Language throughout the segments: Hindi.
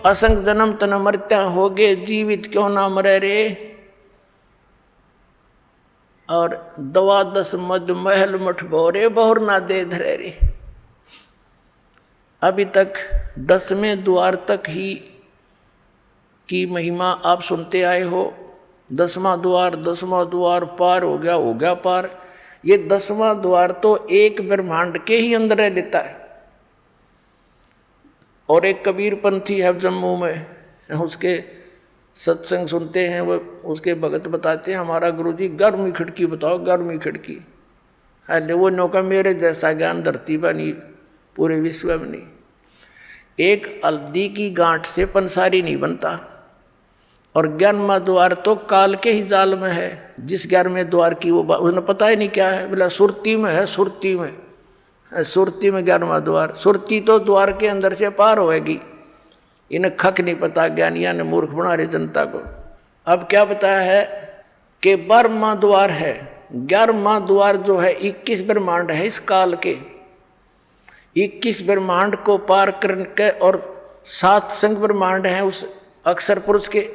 असंग जन्म तन मरत्या होगे, जीवित क्यों ना मरे रे। और दवा दस मद महल मठ भोरे, बहुर ना दे धरे रे। अभी तक 10वें द्वार तक ही की महिमा आप सुनते आए हो। 10वां द्वार पार हो गया पार। ये 10वां द्वार तो एक ब्रह्मांड के ही अंदर रह लेता है। और एक कबीर पंथी है जम्मू में, उसके सत्संग सुनते हैं, वो उसके भगत बताते हैं, हमारा गुरुजी 11वीं खिड़की बताओ, 11वीं खिड़की। अरे वो नौका मेरे जैसा ज्ञान धरती पर नहीं, पूरे विश्व में नहीं। एक हल्दी की गांठ से पंसारी नहीं बनता। और 11वां द्वार तो काल के ही जाल में है। जिस 11वें द्वार की वो उन्हें पता ही नहीं क्या है, बोला सुरती में है, सुरती में 11वां द्वार। सुरती तो द्वार के अंदर से पार होएगी। इन्हें खक नहीं पता, ज्ञानिया ने मूर्ख बना रहे जनता को। अब क्या बताया है कि 12वां द्वार है। 11वां द्वार जो है 21 ब्रह्मांड है इस काल के। 21 ब्रह्मांड को पार करके और 7 संग ब्रह्मांड हैं उस अक्षर पुरुष के।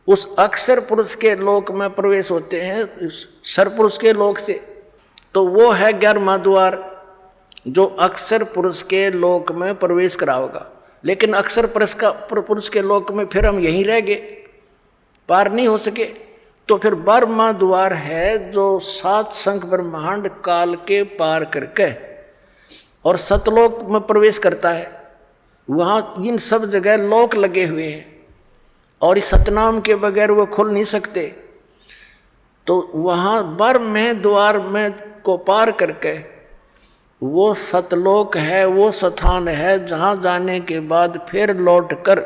उस अक्षर पुरुष के लोक में प्रवेश होते हैं सरपुरुष के लोक से। तो वो है 11वां द्वार जो अक्षर पुरुष के लोक में प्रवेश कराओगा। लेकिन अक्षर पुरुष के लोक में फिर हम यहीं रह गए, पार नहीं हो सके। तो फिर 12वां द्वार है जो 7 संख ब्रह्मांड काल के पार करके और सतलोक में प्रवेश करता है। वहाँ इन सब जगह लोक लगे हुए हैं और इस सतनाम के बगैर वो खुल नहीं सकते। तो वहाँ 12वें द्वार में को पार करके वो सतलोक है, वो स्थान है जहाँ जाने के बाद फिर लौट कर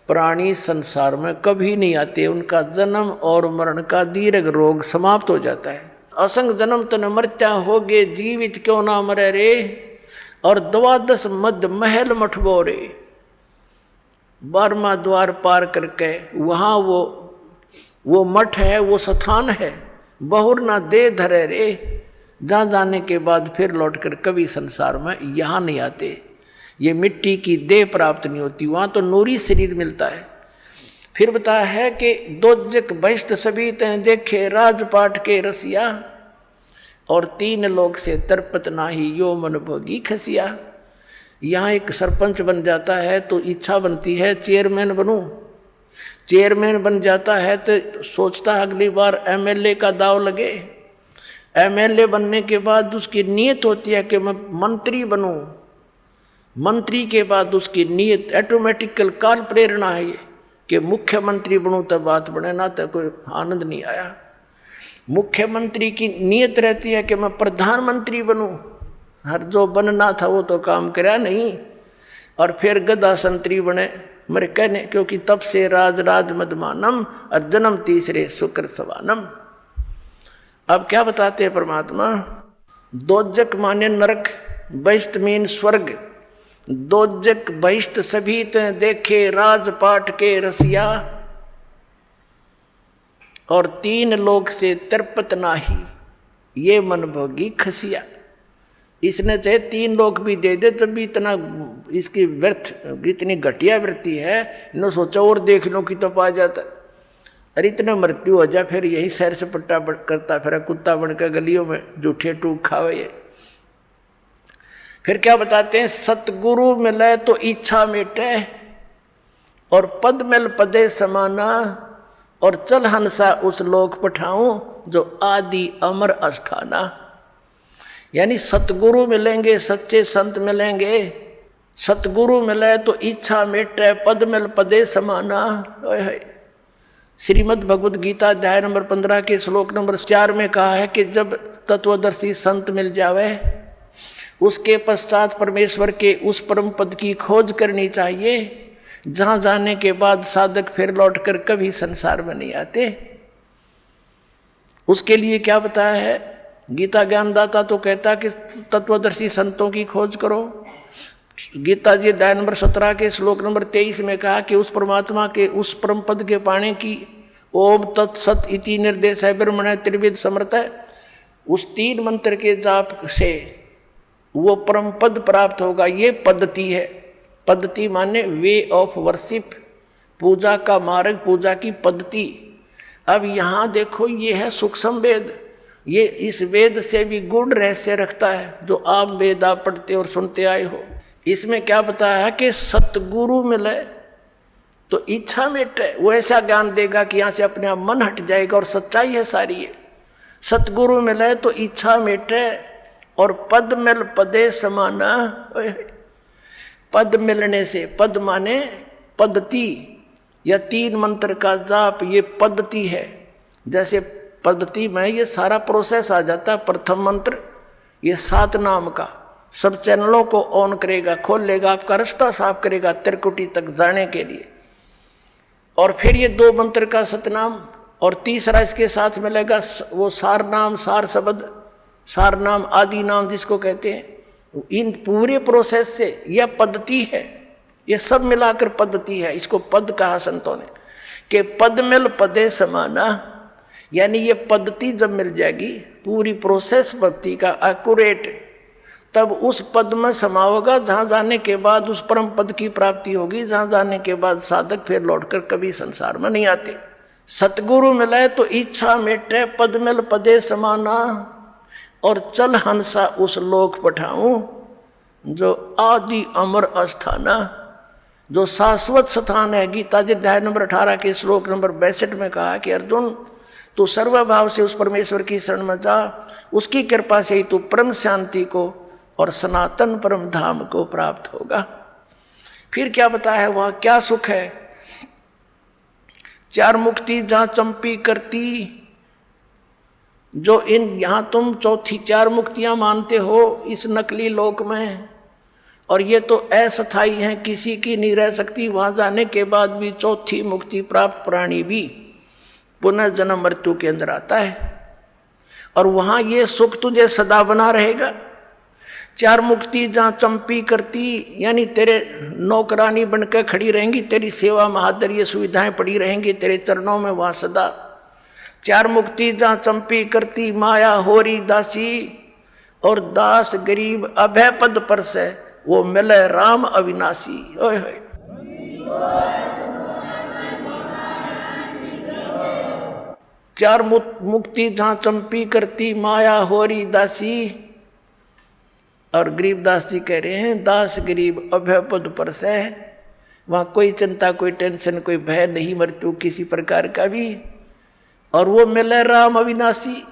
प्राणी संसार में कभी नहीं आते। उनका जन्म और मरण का दीर्घ रोग समाप्त हो जाता है। असंग जन्म तन मृत्या होगे, जीवित क्यों ना मरे रे। और 12 मद महल मठ बोरे, 12वां द्वार पार करके वहाँ वो मठ है, वो स्थान है, बहुर ना दे धरे रे। जहाँ जाने के बाद फिर लौटकर कभी संसार में यहाँ नहीं आते। ये मिट्टी की देह प्राप्त नहीं होती, वहाँ तो नूरी शरीर मिलता है। फिर बताया है कि दोजक बहिष्ट सभी तैं देखे, राजपाट के रसिया। और 3 लोक से तरपत नाही, यो मन भोगी खसिया। यहाँ एक सरपंच बन जाता है तो इच्छा बनती है चेयरमैन बनूं। चेयरमैन बन जाता है तो सोचता है अगली बार MLA का दाव लगे। MLA बनने के बाद उसकी नीयत होती है कि मैं मंत्री बनूं। मंत्री के बाद उसकी नीयत ऑटोमेटिकल काल प्रेरणा है ये कि मुख्यमंत्री बनूं, तब बात बने, ना तो कोई आनंद नहीं आया। मुख्यमंत्री की नीयत रहती है कि मैं प्रधानमंत्री बनूं। हर जो बनना था वो तो काम करा नहीं। और फिर गदा संतरी बने मेरे कहने, क्योंकि तब से राज मदमानम और जन्म तीसरे शुक्र सवानम। अब क्या बताते हैं परमात्मा, दोजक माने नरक, बहिष्ट मीन स्वर्ग। दोजक बहिष्ट सभी ते देखे, राजपाट के रसिया। और 3 लोक से तरपत नाही, ये मन भोगी खसिया। इसने चाहे 3 लोक भी दे दे तब भी इतना इसकी व्यर्थ, इतनी घटिया वृत्ति है। न सोचा और देख लो कि तो पा जाता। अरे इतना मृत्यु हो जाए फिर यही सैर सपट्टा करता फिर कुत्ता बनकर गलियों में जूठे टूक खावे ये। फिर क्या बताते हैं, सतगुरु मिले तो इच्छा मिटे और पद मिल पदे समाना। और चल हंसा उस लोक पठाऊं जो आदि अमर अस्थाना। यानी सतगुरु मिलेंगे, सच्चे संत मिलेंगे। सतगुरु मिले तो इच्छा मिटे, पद मिल पदे समाना। श्रीमद् भगवद गीता अध्याय नंबर 15 के श्लोक नंबर 4 में कहा है कि जब तत्वदर्शी संत मिल जावे उसके पश्चात परमेश्वर के उस परम पद की खोज करनी चाहिए जहाँ जाने के बाद साधक फिर लौटकर कभी संसार में नहीं आते। उसके लिए क्या बताया है, गीता ज्ञानदाता तो कहता कि तत्वदर्शी संतों की खोज करो। गीता जी अध्याय नंबर 17 के श्लोक नंबर 23 में कहा कि उस परमात्मा के उस परम पद के पाने की ओम तत्सत इति निर्देश है ब्रह्मण त्रिविध समर्थ है। उस 3 मंत्र के जाप से वो परम पद प्राप्त होगा। ये पद्धति है। पद्धति माने वे ऑफ वर्शिप, पूजा का मार्ग, पूजा की पद्धति। अब यहाँ देखो ये है सूक्ष्म वेद, ये इस वेद से भी गूढ़ रहस्य रखता है जो आप वेद आप पढ़ते और सुनते आए हो। इसमें क्या बताया है कि सतगुरु मिले तो इच्छा मिटे, वो ऐसा ज्ञान देगा कि यहाँ से अपने आप मन हट जाएगा और सच्चाई है सारी है। सतगुरु मिले तो इच्छा मिटे और पद मिल पदे समाना। पद मिलने से, पद माने पद्धति या 3 मंत्र का जाप, ये पद्धति है। जैसे पद्धति में ये सारा प्रोसेस आ जाता है। प्रथम मंत्र ये 7 नाम का सब चैनलों को ऑन करेगा, खोल लेगा, आपका रास्ता साफ करेगा त्रिकुटी तक जाने के लिए। और फिर ये 2 मंत्र का सतनाम और तीसरा इसके साथ मिलेगा वो सार नाम, सार शब्द, सार नाम, आदि नाम जिसको कहते हैं। इन पूरे प्रोसेस से यह पद्धति है, ये सब मिलाकर पद्धति है। इसको पद कहा संतों ने कि पद मिल पदे समाना, यानी ये पद्धति जब मिल जाएगी पूरी प्रोसेस भक्ति का एक्यूरेट, तब उस पद में समा होगा जहाँ जाने के बाद उस परम पद की प्राप्ति होगी, जहाँ जाने के बाद साधक फिर लौटकर कभी संसार में नहीं आते। सतगुरु मिले तो इच्छा मिटे, पद मिल पदे समाना, और चल हंसा उस लोक पठाऊं जो आदि अमर अस्थाना, जो शाश्वत स्थान है। गीता जी अध्याय नंबर 18 के श्लोक नंबर 62 में कहा कि अर्जुन तू सर्वभाव से उस परमेश्वर की शरण में जा, उसकी कृपा से ही तू परम शांति को और सनातन परम धाम को प्राप्त होगा। फिर क्या बताया है वहाँ क्या सुख है। 4 मुक्ति जहाँ चंपी करती, जो इन यहाँ तुम चौथी 4 मुक्तियाँ मानते हो इस नकली लोक में, और ये तो अस्थायी हैं, किसी की नहीं रह सकती। वहाँ जाने के बाद भी चौथी मुक्ति प्राप्त प्राणी भी पुनः जन्म मृत्यु के अंदर आता है, और वहाँ ये सुख तुझे सदा बना रहेगा। 4 मुक्ति जहाँ चंपी करती, यानी तेरे नौकरानी बनकर खड़ी रहेंगी, तेरी सेवा महादर ये सुविधाएं पड़ी रहेंगी तेरे चरणों में वहाँ सदा। 4 मुक्ति जहाँ चंपी करती, माया होरी दासी, और दास गरीब अभय पद पर से वो मिले राम अविनाशी। ओए होए 4 मुक्ति जहाँ चंपी करती, माया होरी दासी, और गरीबदास जी कह रहे हैं दास गरीब अभय पद पर से, वहाँ कोई चिंता, कोई टेंशन, कोई भय नहीं मृत्यु किसी प्रकार का भी, और वो मिले राम अविनाशी।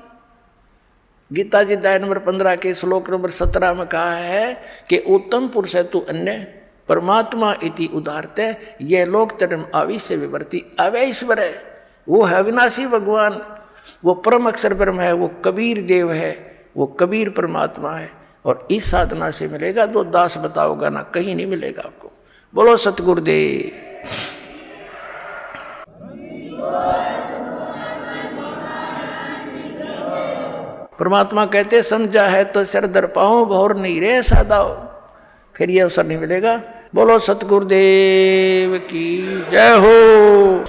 गीता जी अध्याय नंबर 15 के श्लोक नंबर 17 में कहा है कि उत्तम पुरुष है तू अन्य परमात्मा इति उदारते, ये लोक चरम आविश्य विवर्ती। अवैश्वर है, वो है अविनाशी भगवान, वो परम अक्षर ब्रह्म है, वो कबीर देव है, वो कबीर परमात्मा है। और इस साधना से मिलेगा जो दास बताओगा ना, कहीं नहीं मिलेगा आपको। बोलो सतगुरुदेव। परमात्मा कहते समझा है तो सिर दर पाओ, भौर नहीं रे सादाओ, फिर ये अवसर नहीं मिलेगा। बोलो सतगुरुदेव की जय हो।